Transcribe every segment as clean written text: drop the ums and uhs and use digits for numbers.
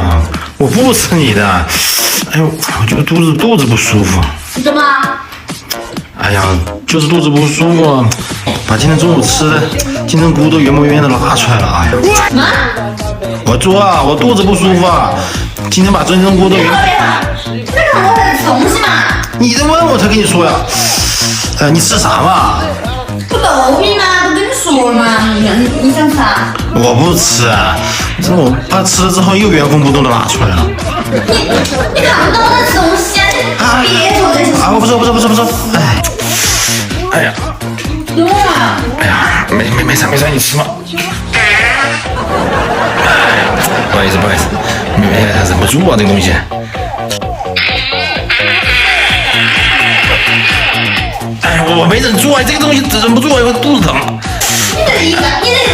呀，我不吃你的。哎呦，我觉得肚子不舒服。怎么？哎呀，就是肚子不舒服，把今天中午吃的金针菇都原模原样的拉出来了。哎呀，什么？我说啊，我肚子不舒服啊，今天把金针菇都原……那个我在吃东西嘛。你在问我才跟你说呀。你吃啥嘛？不豆皮嘛，都跟你说了嘛。你想吃啊？我不吃啊，这我怕吃了之后又原封不动的拉出来了。你看不到我在吃东西啊？别说这些。啊，我不说。哎呀，怎么了？哎呀，没啥，你吃嘛。不好意思，忍不住啊，这个东西。哎，我没忍住啊，这个东西忍不住啊，我肚子疼。你这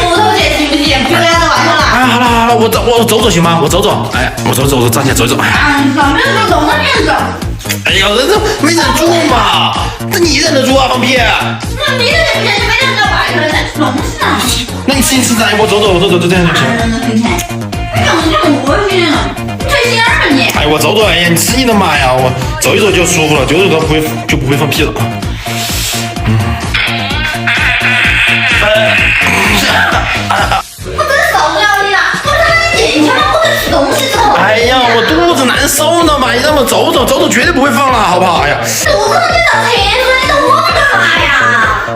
骨头节行不行？别压到外头了。哎，好了，我走行吗？我走。哎，我走，站起来走一走。啊，上面就走，那边走。哎呀，这没忍住嘛，这你忍得住啊，放屁！那你这人没忍到外头在吃东西呢。那你吃啥？我走，这样就行。你怎么这么恶心啊？退心眼儿吧你！哎，我走，哎呀，你吃你的嘛呀！我走一走就舒服了，走一走就不会放屁了。我真受不了你了！我让你进去吗？我在吃东西之后。哎呀，我肚子难受呢嘛，你让我走，绝对不会放了，好不好？哎呀，肚子都到厕所，你等我干嘛呀？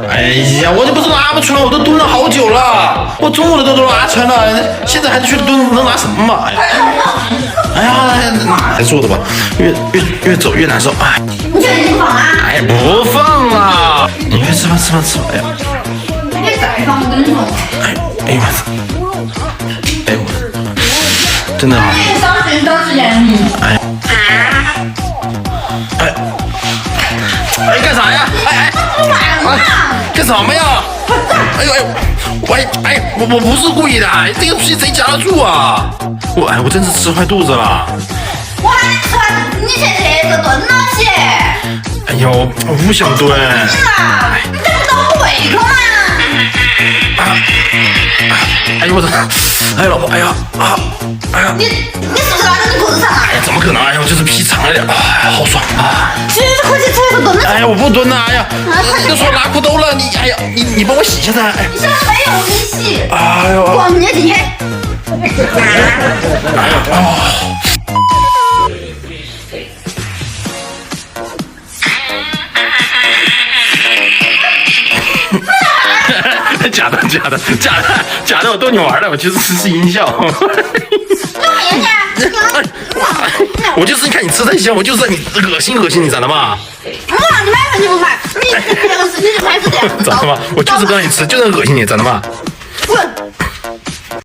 哎呀，我就不是拉不出来，我都蹲了好久了，我中午的都拉出来了，现在还去蹲，能拉什么嘛？哎呀，哪做的吧？越走越难受。哎，你确定不放啊？哎，不放了，你快吃吧。哎呀，别再放，我跟你说。哎呦我操！哎我真的啊！少时间。哎，干啥呀？干什么呀？哎呦，我不是故意的，这个东西谁夹得住啊？我真是吃坏肚子了。我还没吃完，你去厕所蹲到起。哎呦，我不想蹲。你这不到胃口吗？哎呦我操！哎老婆，哎呀！你是不是拉到你裤子上了？哎呀，怎么可能？哎呦，就是屁长了点，哎，好爽啊！快去厕所蹲着。哎呀，我不蹲了，哎呀，你都说拉裤兜了，哎呀，你帮我洗一下噻。你现在没有你洗。哎呦，光你进去。假的，我逗你玩的，我其实是音效。我就是看你吃太香，我就是让你恶心，你知道吗？你买饭就不买，你这个事情就开始这样。知道吗？我就是不让你吃，就是恶心你，知道吗？